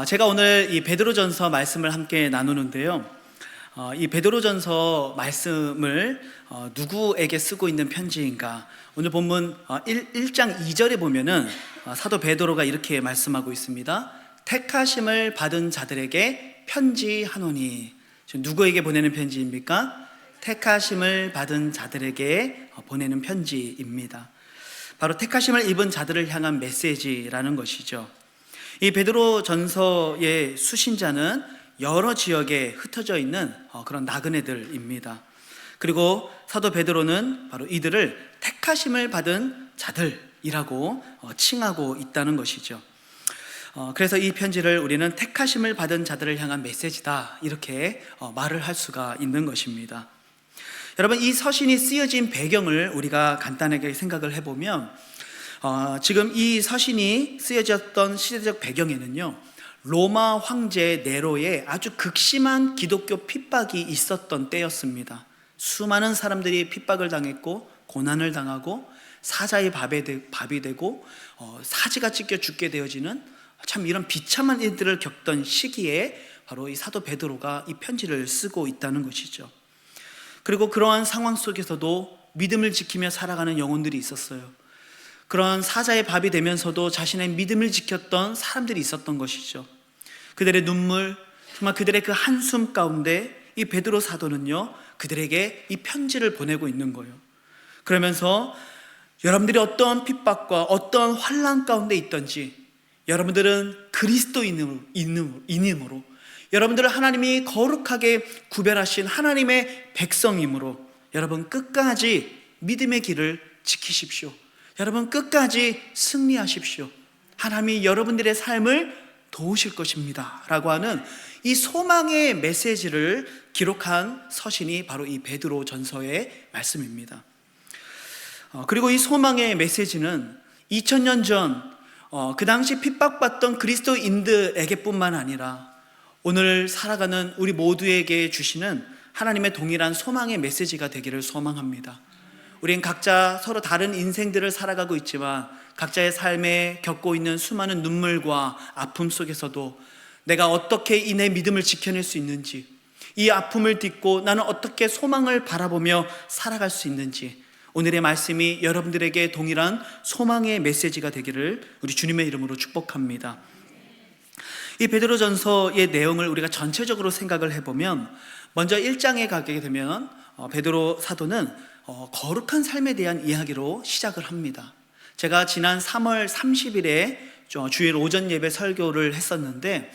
제가 오늘 이 베드로전서 말씀을 함께 나누는데요. 이 베드로전서 말씀을 누구에게 쓰고 있는 편지인가? 오늘 본문 1장 2절에 보면은 사도 베드로가 이렇게 말씀하고 있습니다. 택하심을 받은 자들에게 편지하노니. 지금 누구에게 보내는 편지입니까? 택하심을 받은 자들에게 보내는 편지입니다. 바로 택하심을 입은 자들을 향한 메시지라는 것이죠. 이 베드로전서의 수신자는 여러 지역에 흩어져 있는 그런 나그네들입니다. 그리고 사도 베드로는 바로 이들을 택하심을 받은 자들이라고 칭하고 있다는 것이죠. 그래서 이 편지를 우리는 택하심을 받은 자들을 향한 메시지다, 이렇게 말을 할 수가 있는 것입니다. 여러분, 이 서신이 쓰여진 배경을 우리가 간단하게 생각을 해보면 지금 이 서신이 쓰여졌던 시대적 배경에는요, 로마 황제 네로의 아주 극심한 기독교 핍박이 있었던 때였습니다. 수많은 사람들이 핍박을 당했고 고난을 당하고 사자의 밥이 되고 사지가 찢겨 죽게 되어지는 참 이런 비참한 일들을 겪던 시기에 바로 이 사도 베드로가 이 편지를 쓰고 있다는 것이죠. 그리고 그러한 상황 속에서도 믿음을 지키며 살아가는 영혼들이 있었어요. 그런 사자의 밥이 되면서도 자신의 믿음을 지켰던 사람들이 있었던 것이죠. 그들의 눈물, 정말 그들의 그 한숨 가운데 이 베드로 사도는요, 그들에게 이 편지를 보내고 있는 거예요. 그러면서 여러분들이 어떠한 핍박과 어떠한 환난 가운데 있든지 여러분들은 그리스도인임으로, 여러분들은 하나님이 거룩하게 구별하신 하나님의 백성이므로 여러분 끝까지 믿음의 길을 지키십시오. 여러분 끝까지 승리하십시오. 하나님이 여러분들의 삶을 도우실 것입니다 라고 하는 이 소망의 메시지를 기록한 서신이 바로 이 베드로 전서의 말씀입니다. 그리고 이 소망의 메시지는 2000년 전 그 당시 핍박받던 그리스도인들에게 뿐만 아니라 오늘 살아가는 우리 모두에게 주시는 하나님의 동일한 소망의 메시지가 되기를 소망합니다. 우린 각자 서로 다른 인생들을 살아가고 있지만 각자의 삶에 겪고 있는 수많은 눈물과 아픔 속에서도 내가 어떻게 내 믿음을 지켜낼 수 있는지, 이 아픔을 딛고 나는 어떻게 소망을 바라보며 살아갈 수 있는지, 오늘의 말씀이 여러분들에게 동일한 소망의 메시지가 되기를 우리 주님의 이름으로 축복합니다. 이 베드로전서의 내용을 우리가 전체적으로 생각을 해보면 먼저 1장에 가게 되면 베드로 사도는 거룩한 삶에 대한 이야기로 시작을 합니다. 제가 지난 3월 30일에 주일 오전 예배 설교를 했었는데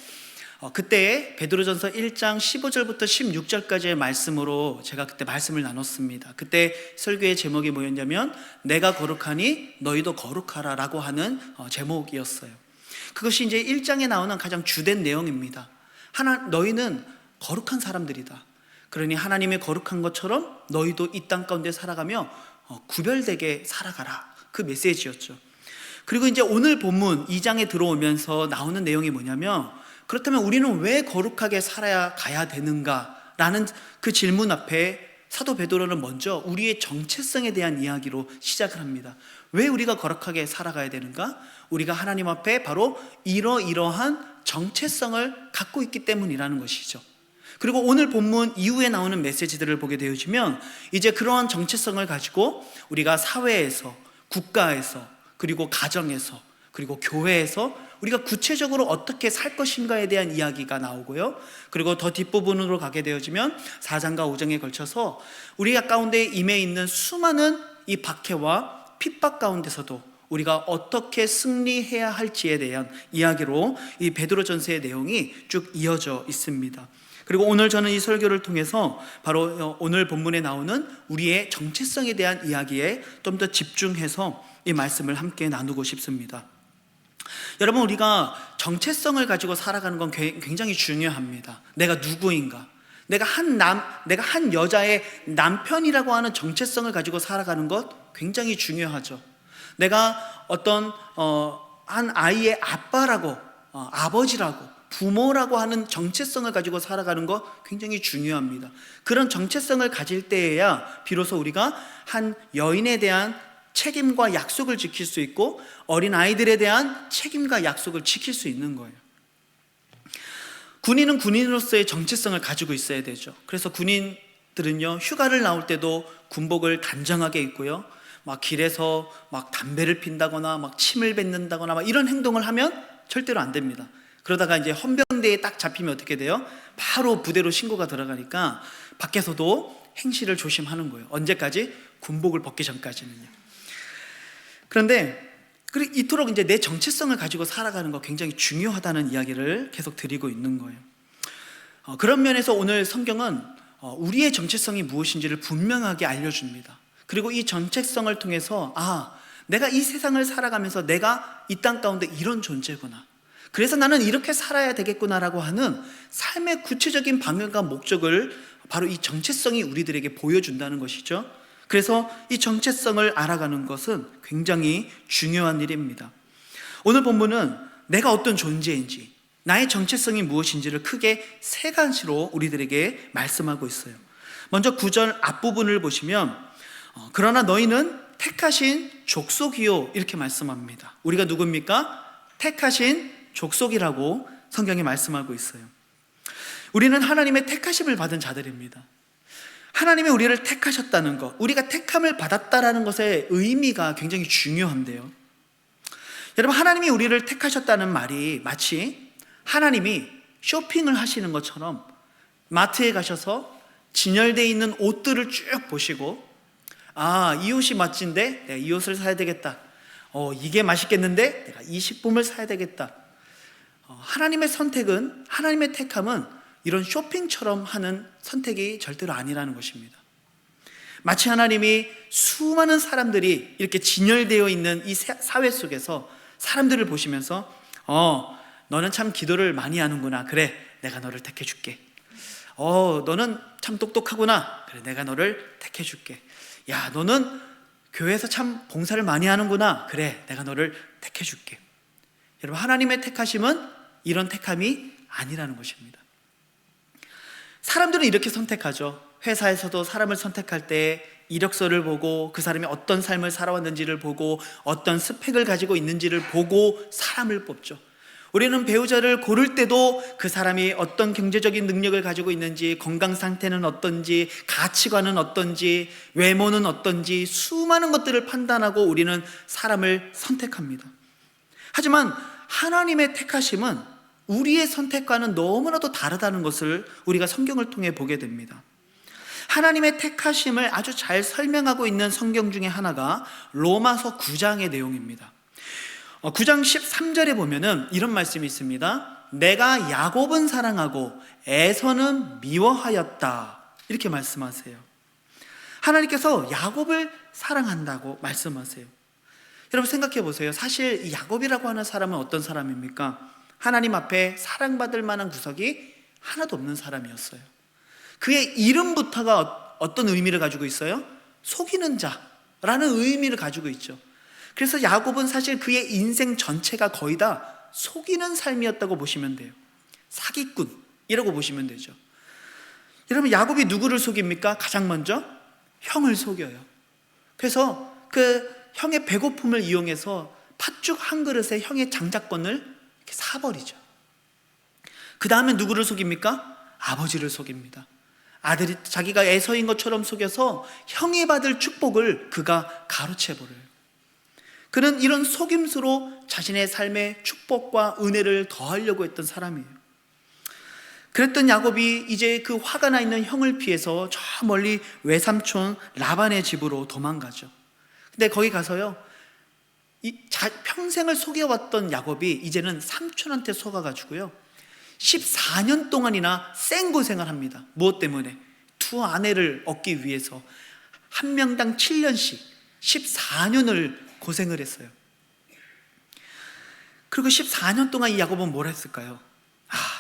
그때 베드로전서 1장 15절부터 16절까지의 말씀으로 제가 그때 말씀을 나눴습니다. 그때 설교의 제목이 뭐였냐면 내가 거룩하니 너희도 거룩하라 라고 하는 제목이었어요. 그것이 이제 1장에 나오는 가장 주된 내용입니다. 너희는 거룩한 사람들이다. 그러니 하나님의 거룩한 것처럼 너희도 이 땅 가운데 살아가며 구별되게 살아가라, 그 메시지였죠. 그리고 이제 오늘 본문 2장에 들어오면서 나오는 내용이 뭐냐면, 그렇다면 우리는 왜 거룩하게 살아야 가야 되는가 라는 그 질문 앞에 사도 베드로는 먼저 우리의 정체성에 대한 이야기로 시작을 합니다. 왜 우리가 거룩하게 살아가야 되는가? 우리가 하나님 앞에 바로 이러이러한 정체성을 갖고 있기 때문이라는 것이죠. 그리고 오늘 본문 이후에 나오는 메시지들을 보게 되어지면 이제 그러한 정체성을 가지고 우리가 사회에서, 국가에서, 그리고 가정에서, 그리고 교회에서 우리가 구체적으로 어떻게 살 것인가에 대한 이야기가 나오고요. 그리고 더 뒷부분으로 가게 되어지면 4장과 5장에 걸쳐서 우리가 가운데 임해 있는 수많은 이 박해와 핍박 가운데서도 우리가 어떻게 승리해야 할지에 대한 이야기로 이 베드로전서의 내용이 쭉 이어져 있습니다. 그리고 오늘 저는 이 설교를 통해서 바로 오늘 본문에 나오는 우리의 정체성에 대한 이야기에 좀 더 집중해서 이 말씀을 함께 나누고 싶습니다. 여러분, 우리가 정체성을 가지고 살아가는 건 굉장히 중요합니다. 내가 누구인가? 내가 한 여자의 남편이라고 하는 정체성을 가지고 살아가는 것 굉장히 중요하죠. 내가 어떤 한 아이의 아빠라고, 아버지라고, 부모라고 하는 정체성을 가지고 살아가는 것 굉장히 중요합니다. 그런 정체성을 가질 때에야 비로소 우리가 한 여인에 대한 책임과 약속을 지킬 수 있고 어린 아이들에 대한 책임과 약속을 지킬 수 있는 거예요. 군인은 군인으로서의 정체성을 가지고 있어야 되죠. 그래서 군인들은요, 휴가를 나올 때도 군복을 단정하게 입고요, 막 길에서 막 담배를 핀다거나 막 침을 뱉는다거나 막 이런 행동을 하면 절대로 안 됩니다. 그러다가 이제 헌병대에 딱 잡히면 어떻게 돼요? 바로 부대로 신고가 들어가니까 밖에서도 행실을 조심하는 거예요. 언제까지? 군복을 벗기 전까지는요. 그런데 이토록 이제 내 정체성을 가지고 살아가는 거 굉장히 중요하다는 이야기를 계속 드리고 있는 거예요. 그런 면에서 오늘 성경은 우리의 정체성이 무엇인지를 분명하게 알려줍니다. 그리고 이 정체성을 통해서 내가 이 세상을 살아가면서 내가 이 땅 가운데 이런 존재구나, 그래서 나는 이렇게 살아야 되겠구나라고 하는 삶의 구체적인 방향과 목적을 바로 이 정체성이 우리들에게 보여준다는 것이죠. 그래서 이 정체성을 알아가는 것은 굉장히 중요한 일입니다. 오늘 본문은 내가 어떤 존재인지, 나의 정체성이 무엇인지를 크게 세 가지로 우리들에게 말씀하고 있어요. 먼저 9절 앞부분을 보시면 그러나 너희는 택하신 족속이요, 이렇게 말씀합니다. 우리가 누굽니까? 택하신 족속이라고 성경이 말씀하고 있어요. 우리는 하나님의 택하심을 받은 자들입니다. 하나님이 우리를 택하셨다는 것, 우리가 택함을 받았다라는 것의 의미가 굉장히 중요한데요, 여러분, 하나님이 우리를 택하셨다는 말이 마치 하나님이 쇼핑을 하시는 것처럼 마트에 가셔서 진열되어 있는 옷들을 쭉 보시고, 이 옷이 멋진데 내가 이 옷을 사야 되겠다, 이게 맛있겠는데 내가 이 식품을 사야 되겠다. 하나님의 선택은, 하나님의 택함은 이런 쇼핑처럼 하는 선택이 절대로 아니라는 것입니다. 마치 하나님이 수많은 사람들이 이렇게 진열되어 있는 이 사회 속에서 사람들을 보시면서 너는 참 기도를 많이 하는구나, 그래 내가 너를 택해 줄게. 너는 참 똑똑하구나, 그래 내가 너를 택해 줄게. 야, 너는 교회에서 참 봉사를 많이 하는구나, 그래 내가 너를 택해 줄게. 여러분, 하나님의 택하심은 이런 택함이 아니라는 것입니다. 사람들은 이렇게 선택하죠. 회사에서도 사람을 선택할 때 이력서를 보고 그 사람이 어떤 삶을 살아왔는지를 보고 어떤 스펙을 가지고 있는지를 보고 사람을 뽑죠. 우리는 배우자를 고를 때도 그 사람이 어떤 경제적인 능력을 가지고 있는지, 건강 상태는 어떤지, 가치관은 어떤지, 외모는 어떤지, 수많은 것들을 판단하고 우리는 사람을 선택합니다. 하지만 하나님의 택하심은 우리의 선택과는 너무나도 다르다는 것을 우리가 성경을 통해 보게 됩니다. 하나님의 택하심을 아주 잘 설명하고 있는 성경 중에 하나가 로마서 9장의 내용입니다. 9장 13절에 보면은 이런 말씀이 있습니다. 내가 야곱은 사랑하고 에서는 미워하였다, 이렇게 말씀하세요. 하나님께서 야곱을 사랑한다고 말씀하세요. 여러분, 생각해 보세요. 사실 이 야곱이라고 하는 사람은 어떤 사람입니까? 하나님 앞에 사랑받을 만한 구석이 하나도 없는 사람이었어요. 그의 이름부터가 어떤 의미를 가지고 있어요? 속이는 자라는 의미를 가지고 있죠. 그래서 야곱은 사실 그의 인생 전체가 거의 다 속이는 삶이었다고 보시면 돼요. 사기꾼이라고 보시면 되죠. 여러분, 야곱이 누구를 속입니까? 가장 먼저 형을 속여요. 그래서 그 형의 배고픔을 이용해서 팥죽 한 그릇에 형의 장자권을 이렇게 사버리죠. 그 다음에 누구를 속입니까? 아버지를 속입니다. 아들이 자기가 에서인 것처럼 속여서 형이 받을 축복을 그가 가로채버려요. 그는 이런 속임수로 자신의 삶에 축복과 은혜를 더하려고 했던 사람이에요. 그랬던 야곱이 이제 그 화가 나 있는 형을 피해서 저 멀리 외삼촌 라반의 집으로 도망가죠. 근데 거기 가서요, 평생을 속여왔던 야곱이 이제는 삼촌한테 속아가지고요 14년 동안이나 생고생을 합니다. 무엇 때문에? 두 아내를 얻기 위해서 한 명당 7년씩 14년을 고생을 했어요. 그리고 14년 동안 이 야곱은 뭘 했을까요?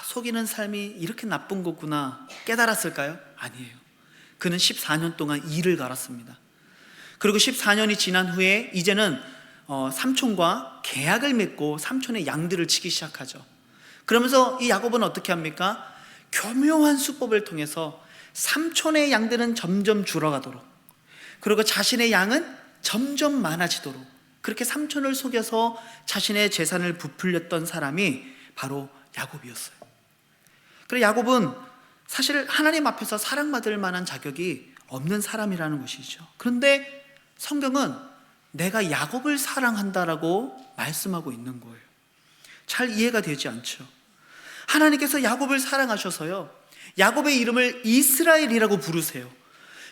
속이는 삶이 이렇게 나쁜 거구나 깨달았을까요? 아니에요. 그는 14년 동안 이를 갈았습니다. 그리고 14년이 지난 후에 이제는 삼촌과 계약을 맺고 삼촌의 양들을 치기 시작하죠. 그러면서 이 야곱은 어떻게 합니까? 교묘한 수법을 통해서 삼촌의 양들은 점점 줄어가도록, 그리고 자신의 양은 점점 많아지도록, 그렇게 삼촌을 속여서 자신의 재산을 부풀렸던 사람이 바로 야곱이었어요. 그리고 야곱은 사실 하나님 앞에서 사랑받을 만한 자격이 없는 사람이라는 것이죠. 그런데 성경은 내가 야곱을 사랑한다라고 말씀하고 있는 거예요. 잘 이해가 되지 않죠. 하나님께서 야곱을 사랑하셔서요, 야곱의 이름을 이스라엘이라고 부르세요.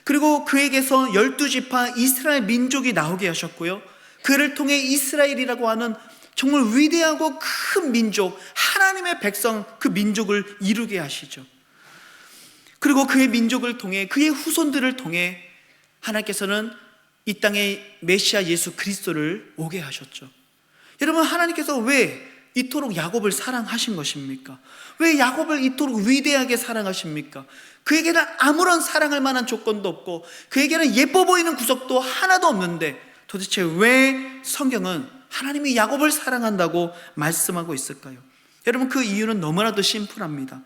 그리고 그에게서 12지파 이스라엘 민족이 나오게 하셨고요, 그를 통해 이스라엘이라고 하는 정말 위대하고 큰 민족, 하나님의 백성, 그 민족을 이루게 하시죠. 그리고 그의 민족을 통해, 그의 후손들을 통해 하나님께서는 이 땅에 메시아 예수 그리스도를 오게 하셨죠. 여러분, 하나님께서 왜 이토록 야곱을 사랑하신 것입니까? 왜 야곱을 이토록 위대하게 사랑하십니까? 그에게는 아무런 사랑할 만한 조건도 없고, 그에게는 예뻐 보이는 구석도 하나도 없는데 도대체 왜 성경은 하나님이 야곱을 사랑한다고 말씀하고 있을까요? 여러분, 그 이유는 너무나도 심플합니다.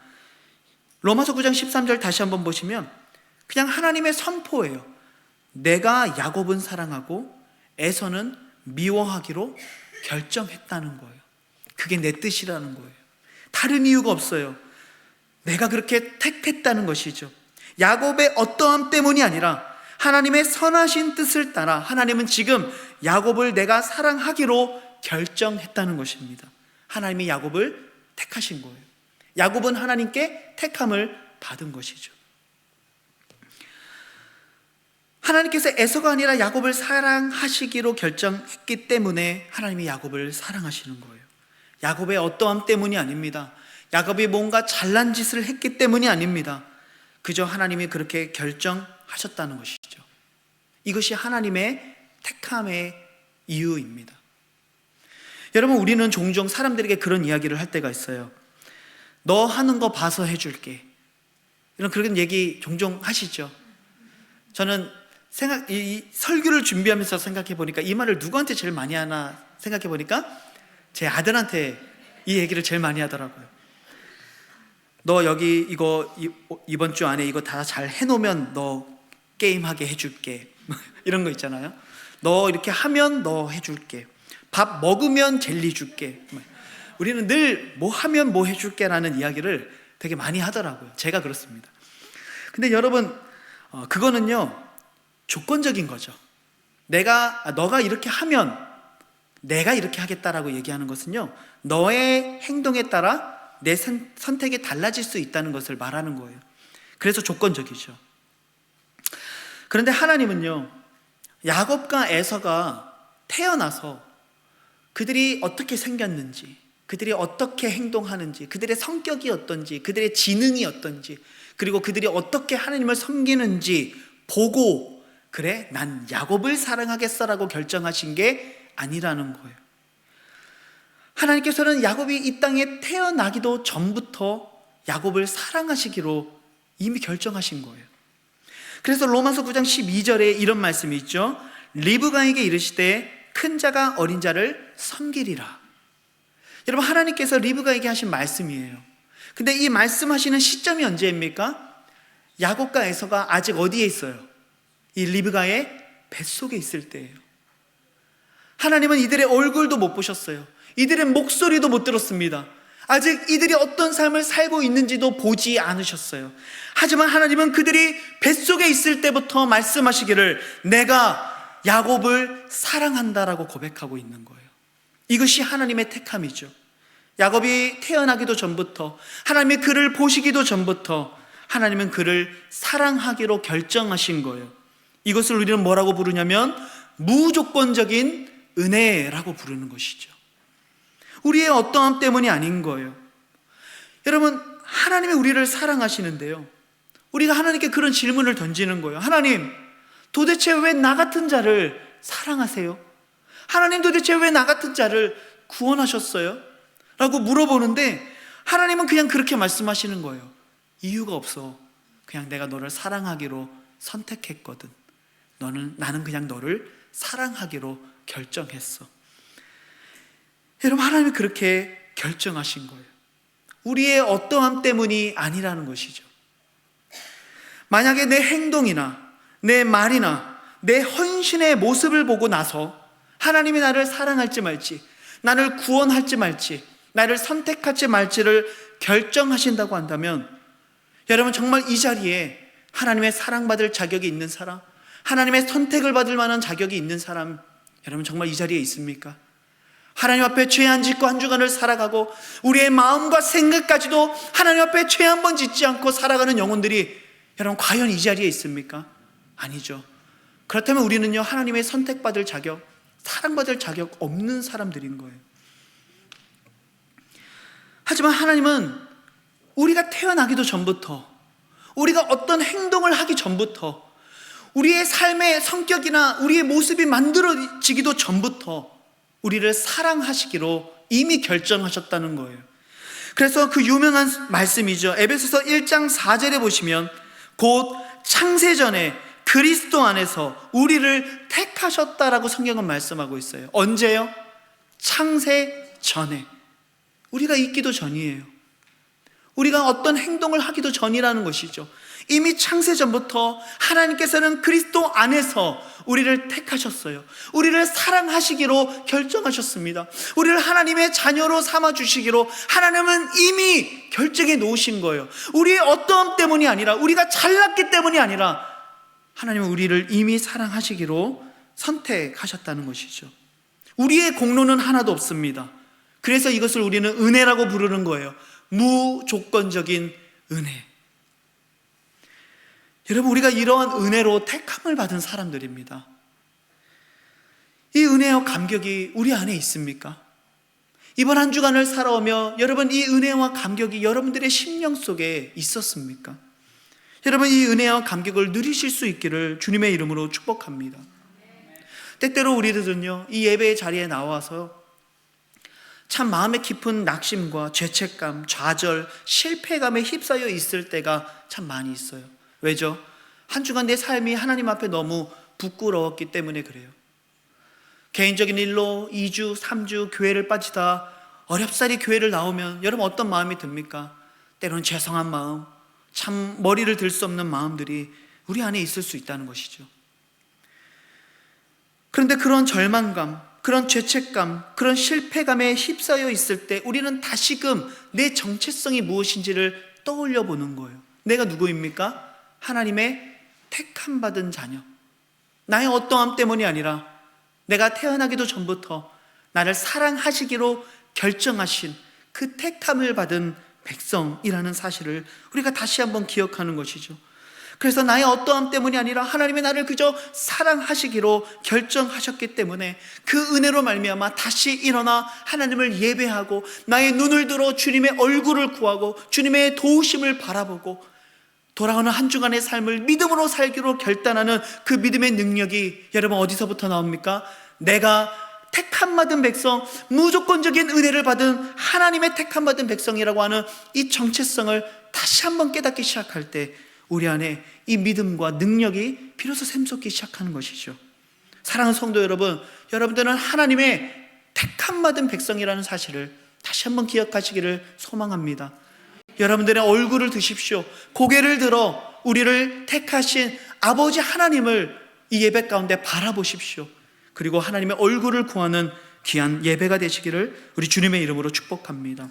로마서 9장 13절 다시 한번 보시면 그냥 하나님의 선포예요. 내가 야곱은 사랑하고 에서는 미워하기로 결정했다는 거예요. 그게 내 뜻이라는 거예요. 다른 이유가 없어요. 내가 그렇게 택했다는 것이죠. 야곱의 어떠함 때문이 아니라 하나님의 선하신 뜻을 따라 하나님은 지금 야곱을 내가 사랑하기로 결정했다는 것입니다. 하나님이 야곱을 택하신 거예요. 야곱은 하나님께 택함을 받은 것이죠. 하나님께서 에서가 아니라 야곱을 사랑하시기로 결정했기 때문에 하나님이 야곱을 사랑하시는 거예요. 야곱의 어떠함 때문이 아닙니다. 야곱이 뭔가 잘난 짓을 했기 때문이 아닙니다. 그저 하나님이 그렇게 결정하셨다는 것이죠. 이것이 하나님의 택함의 이유입니다. 여러분, 우리는 종종 사람들에게 그런 이야기를 할 때가 있어요. 너 하는 거 봐서 해줄게. 이런 그런 얘기 종종 하시죠. 저는 이 설교를 준비하면서 생각해 보니까 이 말을 누구한테 제일 많이 하나 생각해 보니까 제 아들한테 이 얘기를 제일 많이 하더라고요. 너 여기 이거 이번 주 안에 이거 다 잘 해놓으면 너 게임하게 해줄게. 이런 거 있잖아요. 너 이렇게 하면 너 해줄게. 밥 먹으면 젤리 줄게. 우리는 늘 뭐 하면 뭐 해줄게 라는 이야기를 되게 많이 하더라고요. 제가 그렇습니다. 근데 여러분, 그거는요 조건적인 거죠. 너가 이렇게 하면 내가 이렇게 하겠다라고 얘기하는 것은요, 너의 행동에 따라 내 선택이 달라질 수 있다는 것을 말하는 거예요. 그래서 조건적이죠. 그런데 하나님은요, 야곱과 에서가 태어나서 그들이 어떻게 생겼는지, 그들이 어떻게 행동하는지, 그들의 성격이 어떤지, 그들의 지능이 어떤지, 그리고 그들이 어떻게 하나님을 섬기는지 보고, 그래, 난 야곱을 사랑하겠어라고 결정하신 게 아니라는 거예요. 하나님께서는 야곱이 이 땅에 태어나기도 전부터 야곱을 사랑하시기로 이미 결정하신 거예요. 그래서 로마서 9장 12절에 이런 말씀이 있죠. 리브가에게 이르시되 큰 자가 어린 자를 섬기리라. 여러분, 하나님께서 리브가에게 하신 말씀이에요. 근데 이 말씀하시는 시점이 언제입니까? 야곱과 에서가 아직 어디에 있어요? 이 리브가의 뱃속에 있을 때예요. 하나님은 이들의 얼굴도 못 보셨어요. 이들의 목소리도 못 들었습니다. 아직 이들이 어떤 삶을 살고 있는지도 보지 않으셨어요. 하지만 하나님은 그들이 뱃속에 있을 때부터 말씀하시기를 내가 야곱을 사랑한다라고 고백하고 있는 거예요. 이것이 하나님의 택함이죠. 야곱이 태어나기도 전부터, 하나님이 그를 보시기도 전부터 하나님은 그를 사랑하기로 결정하신 거예요. 이것을 우리는 뭐라고 부르냐면 무조건적인 은혜라고 부르는 것이죠. 우리의 어떠함 때문이 아닌 거예요. 여러분, 하나님이 우리를 사랑하시는데요, 우리가 하나님께 그런 질문을 던지는 거예요. 하나님, 도대체 왜 나 같은 자를 사랑하세요? 하나님, 도대체 왜 나 같은 자를 구원하셨어요? 라고 물어보는데 하나님은 그냥 그렇게 말씀하시는 거예요. 이유가 없어. 그냥 내가 너를 사랑하기로 선택했거든. 나는 그냥 너를 사랑하기로 결정했어. 여러분, 하나님이 그렇게 결정하신 거예요. 우리의 어떠함 때문이 아니라는 것이죠. 만약에 내 행동이나 내 말이나 내 헌신의 모습을 보고 나서 하나님이 나를 사랑할지 말지, 나를 구원할지 말지, 나를 선택할지 말지를 결정하신다고 한다면, 여러분 정말 이 자리에 하나님의 사랑받을 자격이 있는 사람, 하나님의 선택을 받을 만한 자격이 있는 사람, 여러분 정말 이 자리에 있습니까? 하나님 앞에 죄 안 짓고 한 주간을 살아가고 우리의 마음과 생각까지도 하나님 앞에 죄 한 번 짓지 않고 살아가는 영혼들이 여러분 과연 이 자리에 있습니까? 아니죠. 그렇다면 우리는요, 하나님의 선택받을 자격, 사랑받을 자격 없는 사람들인 거예요. 하지만 하나님은 우리가 태어나기도 전부터, 우리가 어떤 행동을 하기 전부터, 우리의 삶의 성격이나 우리의 모습이 만들어지기도 전부터 우리를 사랑하시기로 이미 결정하셨다는 거예요. 그래서 그 유명한 말씀이죠. 에베소서 1장 4절에 보시면 곧 창세전에 그리스도 안에서 우리를 택하셨다라고 성경은 말씀하고 있어요. 언제요? 창세전에. 우리가 있기도 전이에요. 우리가 어떤 행동을 하기도 전이라는 것이죠. 이미 창세전부터 하나님께서는 그리스도 안에서 우리를 택하셨어요. 우리를 사랑하시기로 결정하셨습니다. 우리를 하나님의 자녀로 삼아주시기로 하나님은 이미 결정해 놓으신 거예요. 우리의 어떠함 때문이 아니라, 우리가 잘났기 때문이 아니라 하나님은 우리를 이미 사랑하시기로 선택하셨다는 것이죠. 우리의 공로는 하나도 없습니다. 그래서 이것을 우리는 은혜라고 부르는 거예요. 무조건적인 은혜. 여러분, 우리가 이러한 은혜로 택함을 받은 사람들입니다. 이 은혜와 감격이 우리 안에 있습니까? 이번 한 주간을 살아오며 여러분, 이 은혜와 감격이 여러분들의 심령 속에 있었습니까? 여러분, 이 은혜와 감격을 누리실 수 있기를 주님의 이름으로 축복합니다. 때때로 우리들은요, 이 예배의 자리에 나와서 참 마음에 깊은 낙심과 죄책감, 좌절, 실패감에 휩싸여 있을 때가 참 많이 있어요. 왜죠? 한 주간 내 삶이 하나님 앞에 너무 부끄러웠기 때문에 그래요. 개인적인 일로 2주, 3주 교회를 빠지다 어렵사리 교회를 나오면 여러분 어떤 마음이 듭니까? 때로는 죄송한 마음, 참 머리를 들 수 없는 마음들이 우리 안에 있을 수 있다는 것이죠. 그런데 그런 절망감, 그런 죄책감, 그런 실패감에 휩싸여 있을 때 우리는 다시금 내 정체성이 무엇인지를 떠올려 보는 거예요. 내가 누구입니까? 하나님의 택함받은 자녀. 나의 어떠함 때문이 아니라 내가 태어나기도 전부터 나를 사랑하시기로 결정하신 그 택함을 받은 백성이라는 사실을 우리가 다시 한번 기억하는 것이죠. 그래서 나의 어떠함 때문이 아니라 하나님의 나를 그저 사랑하시기로 결정하셨기 때문에 그 은혜로 말미암아 다시 일어나 하나님을 예배하고 나의 눈을 들어 주님의 얼굴을 구하고 주님의 도우심을 바라보고 돌아오는 한 주간의 삶을 믿음으로 살기로 결단하는 그 믿음의 능력이 여러분 어디서부터 나옵니까? 내가 택함받은 백성, 무조건적인 은혜를 받은 하나님의 택함받은 백성이라고 하는 이 정체성을 다시 한번 깨닫기 시작할 때 우리 안에 이 믿음과 능력이 비로소 샘솟기 시작하는 것이죠. 사랑하는 성도 여러분, 여러분들은 하나님의 택함받은 백성이라는 사실을 다시 한번 기억하시기를 소망합니다. 여러분들의 얼굴을 드십시오. 고개를 들어 우리를 택하신 아버지 하나님을 이 예배 가운데 바라보십시오. 그리고 하나님의 얼굴을 구하는 귀한 예배가 되시기를 우리 주님의 이름으로 축복합니다.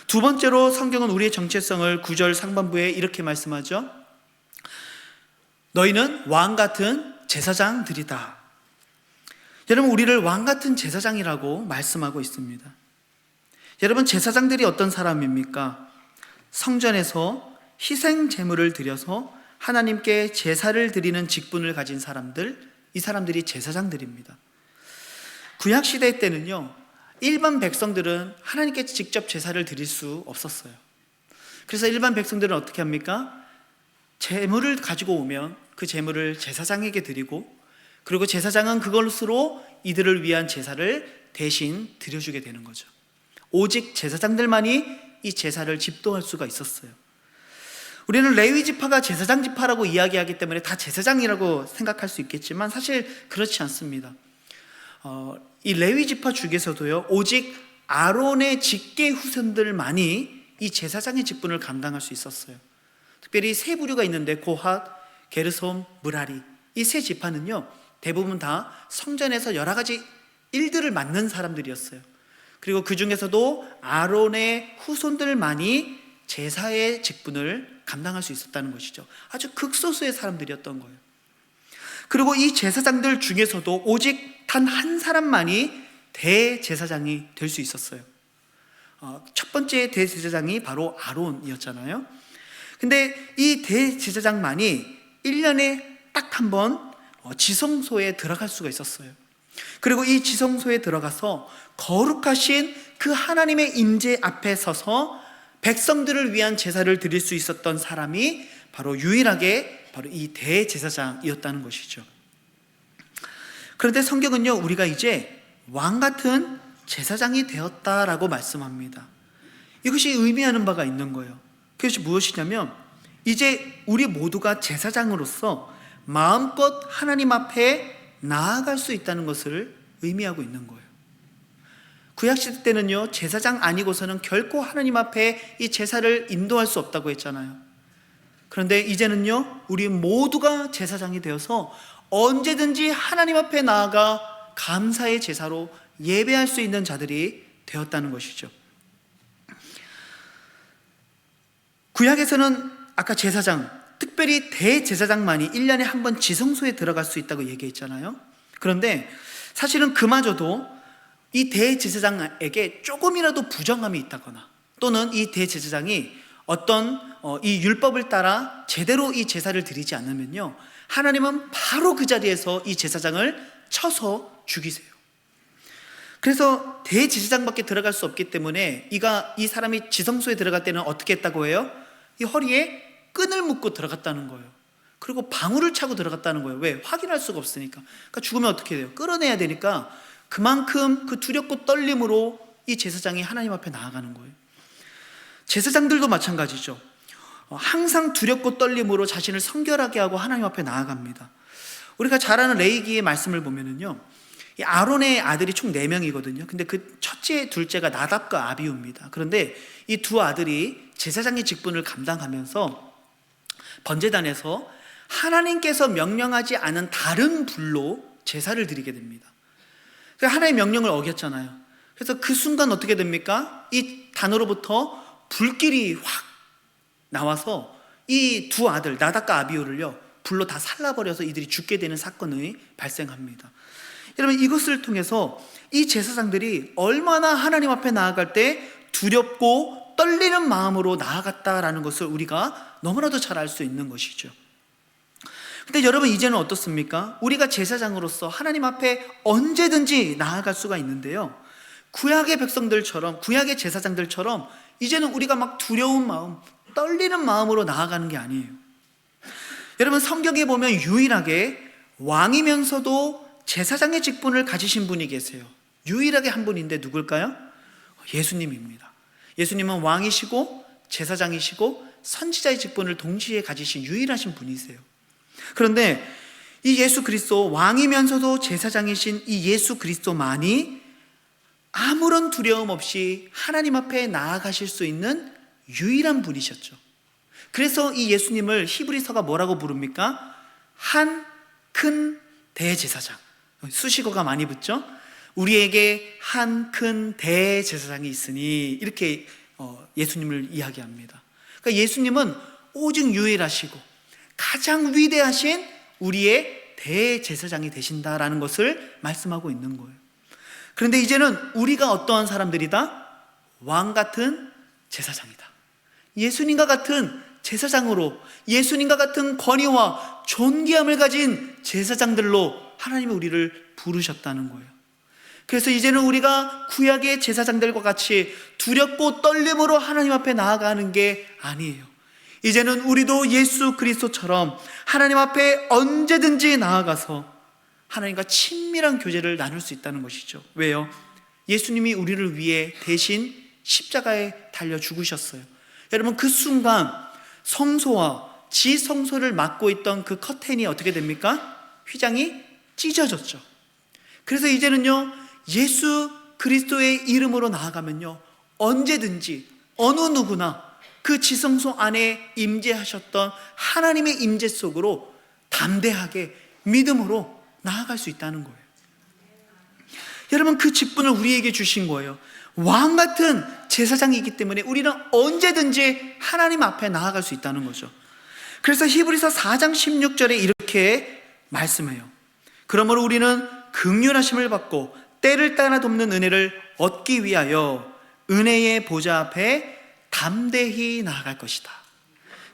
두 번째로 성경은 우리의 정체성을 9절 상반부에 이렇게 말씀하죠. 너희는 왕 같은 제사장들이다. 여러분, 우리를 왕 같은 제사장이라고 말씀하고 있습니다. 여러분, 제사장들이 어떤 사람입니까? 성전에서 희생 제물을 드려서 하나님께 제사를 드리는 직분을 가진 사람들, 이 사람들이 제사장들입니다. 구약 시대 때는요, 일반 백성들은 하나님께 직접 제사를 드릴 수 없었어요. 그래서 일반 백성들은 어떻게 합니까? 제물을 가지고 오면 그 제물을 제사장에게 드리고, 그리고 제사장은 그것으로 이들을 위한 제사를 대신 드려주게 되는 거죠. 오직 제사장들만이 이 제사를 집도할 수가 있었어요. 우리는 레위 지파가 제사장 지파라고 이야기하기 때문에 다 제사장이라고 생각할 수 있겠지만 사실 그렇지 않습니다. 이 레위 지파 중에서도요, 오직 아론의 직계 후손들만이 이 제사장의 직분을 감당할 수 있었어요. 특별히 세 부류가 있는데 고핫, 게르솜, 무라리, 이 세 지파는요 대부분 다 성전에서 여러 가지 일들을 맡는 사람들이었어요. 그리고 그 중에서도 아론의 후손들만이 제사의 직분을 감당할 수 있었다는 것이죠. 아주 극소수의 사람들이었던 거예요. 그리고 이 제사장들 중에서도 오직 단 한 사람만이 대제사장이 될 수 있었어요. 첫 번째 대제사장이 바로 아론이었잖아요. 근데 이 대제사장만이 1년에 딱 한 번 지성소에 들어갈 수가 있었어요. 그리고 이 지성소에 들어가서 거룩하신 그 하나님의 임재 앞에 서서 백성들을 위한 제사를 드릴 수 있었던 사람이 바로 유일하게 바로 이 대제사장이었다는 것이죠. 그런데 성경은요, 우리가 이제 왕 같은 제사장이 되었다라고 말씀합니다. 이것이 의미하는 바가 있는 거예요. 그것이 무엇이냐면 이제 우리 모두가 제사장으로서 마음껏 하나님 앞에 나아갈 수 있다는 것을 의미하고 있는 거예요. 구약시대 때는요, 제사장 아니고서는 결코 하나님 앞에 이 제사를 인도할 수 없다고 했잖아요. 그런데 이제는요, 우리 모두가 제사장이 되어서 언제든지 하나님 앞에 나아가 감사의 제사로 예배할 수 있는 자들이 되었다는 것이죠. 구약에서는 아까 제사장, 특별히 대제사장만이 1년에 한 번 지성소에 들어갈 수 있다고 얘기했잖아요. 그런데 사실은 그마저도 이 대제사장에게 조금이라도 부정함이 있다거나 또는 이 대제사장이 어떤 이 율법을 따라 제대로 이 제사를 드리지 않으면요, 하나님은 바로 그 자리에서 이 제사장을 쳐서 죽이세요. 그래서 대제사장밖에 들어갈 수 없기 때문에 이 사람이 지성소에 들어갈 때는 어떻게 했다고 해요? 이 허리에 끈을 묶고 들어갔다는 거예요. 그리고 방울을 차고 들어갔다는 거예요. 왜? 확인할 수가 없으니까. 그러니까 죽으면 어떻게 돼요? 끌어내야 되니까 그만큼 그 두렵고 떨림으로 이 제사장이 하나님 앞에 나아가는 거예요. 제사장들도 마찬가지죠. 항상 두렵고 떨림으로 자신을 성결하게 하고 하나님 앞에 나아갑니다. 우리가 잘 아는 레위기의 말씀을 보면은요, 이 아론의 아들이 총 4명이거든요. 근데 그 첫째, 둘째가 나답과 아비후입니다. 그런데 이 두 아들이 제사장의 직분을 감당하면서 번제단에서 하나님께서 명령하지 않은 다른 불로 제사를 드리게 됩니다. 하나님의 명령을 어겼잖아요. 그래서 그 순간 어떻게 됩니까? 이 단으로부터 불길이 확 나와서 이 두 아들 나답과 아비후를요, 불로 다 살라버려서 이들이 죽게 되는 사건이 발생합니다. 여러분, 이것을 통해서 이 제사장들이 얼마나 하나님 앞에 나아갈 때 두렵고 떨리는 마음으로 나아갔다라는 것을 우리가 너무나도 잘 알 수 있는 것이죠. 근데 여러분, 이제는 어떻습니까? 우리가 제사장으로서 하나님 앞에 언제든지 나아갈 수가 있는데요, 구약의 백성들처럼, 구약의 제사장들처럼 이제는 우리가 막 두려운 마음, 떨리는 마음으로 나아가는 게 아니에요. 여러분, 성경에 보면 유일하게 왕이면서도 제사장의 직분을 가지신 분이 계세요. 유일하게 한 분인데 누굴까요? 예수님입니다. 예수님은 왕이시고 제사장이시고 선지자의 직분을 동시에 가지신 유일하신 분이세요. 그런데 이 예수 그리스도, 왕이면서도 제사장이신 이 예수 그리스도만이 아무런 두려움 없이 하나님 앞에 나아가실 수 있는 유일한 분이셨죠. 그래서 이 예수님을 히브리서가 뭐라고 부릅니까? 한 큰 대제사장. 수식어가 많이 붙죠? 우리에게 한 큰 대제사장이 있으니, 이렇게 예수님을 이야기합니다. 그러니까 예수님은 오직 유일하시고 가장 위대하신 우리의 대제사장이 되신다라는 것을 말씀하고 있는 거예요. 그런데 이제는 우리가 어떠한 사람들이다? 왕 같은 제사장이다. 예수님과 같은 제사장으로, 예수님과 같은 권위와 존귀함을 가진 제사장들로 하나님이 우리를 부르셨다는 거예요. 그래서 이제는 우리가 구약의 제사장들과 같이 두렵고 떨림으로 하나님 앞에 나아가는 게 아니에요. 이제는 우리도 예수 그리스도처럼 하나님 앞에 언제든지 나아가서 하나님과 친밀한 교제를 나눌 수 있다는 것이죠. 왜요? 예수님이 우리를 위해 대신 십자가에 달려 죽으셨어요. 여러분, 그 순간 성소와 지성소를 막고 있던 그 커튼이 어떻게 됩니까? 휘장이 찢어졌죠. 그래서 이제는요, 예수 그리스도의 이름으로 나아가면요, 언제든지 어느 누구나 그 지성소 안에 임재하셨던 하나님의 임재 속으로 담대하게 믿음으로 나아갈 수 있다는 거예요. 여러분, 그 직분을 우리에게 주신 거예요. 왕 같은 제사장이기 때문에 우리는 언제든지 하나님 앞에 나아갈 수 있다는 거죠. 그래서 히브리서 4장 16절에 이렇게 말씀해요. 그러므로 우리는 긍휼하심을 받고 때를 따라 돕는 은혜를 얻기 위하여 은혜의 보좌 앞에 담대히 나아갈 것이다.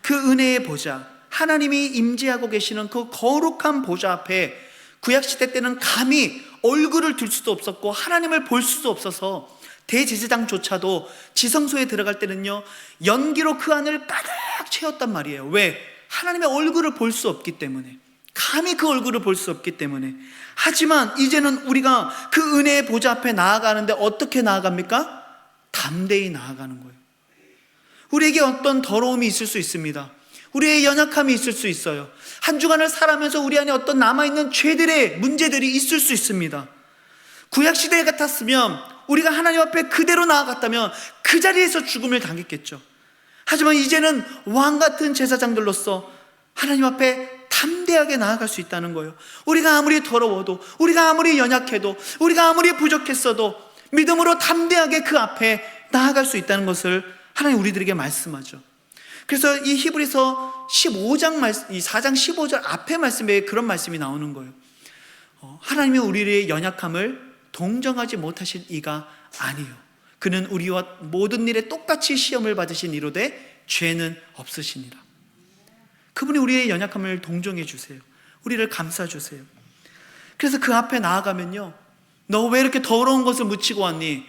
그 은혜의 보좌, 하나님이 임재하고 계시는 그 거룩한 보좌 앞에 구약시대 때는 감히 얼굴을 들 수도 없었고 하나님을 볼 수도 없어서 대제사장조차도 지성소에 들어갈 때는요, 연기로 그 안을 가득 채웠단 말이에요. 왜? 하나님의 얼굴을 볼 수 없기 때문에, 감히 그 얼굴을 볼 수 없기 때문에. 하지만 이제는 우리가 그 은혜의 보좌 앞에 나아가는데 어떻게 나아갑니까? 담대히 나아가는 거예요. 우리에게 어떤 더러움이 있을 수 있습니다. 우리의 연약함이 있을 수 있어요. 한 주간을 살아가면서 우리 안에 어떤 남아있는 죄들의 문제들이 있을 수 있습니다. 구약시대 같았으면, 우리가 하나님 앞에 그대로 나아갔다면 그 자리에서 죽음을 당했겠죠. 하지만 이제는 왕같은 제사장들로서 하나님 앞에 담대하게 나아갈 수 있다는 거예요. 우리가 아무리 더러워도, 우리가 아무리 연약해도, 우리가 아무리 부족했어도 믿음으로 담대하게 그 앞에 나아갈 수 있다는 것을 하나님 우리들에게 말씀하죠. 그래서 이 히브리서 15장 이 4장 15절 앞에 말씀에 그런 말씀이 나오는 거예요. 하나님이 우리의 연약함을 동정하지 못하실 이가 아니요, 그는 우리와 모든 일에 똑같이 시험을 받으신 이로되 죄는 없으시니라. 그분이 우리의 연약함을 동정해 주세요. 우리를 감싸 주세요. 그래서 그 앞에 나아가면요, 너 왜 이렇게 더러운 것을 묻히고 왔니?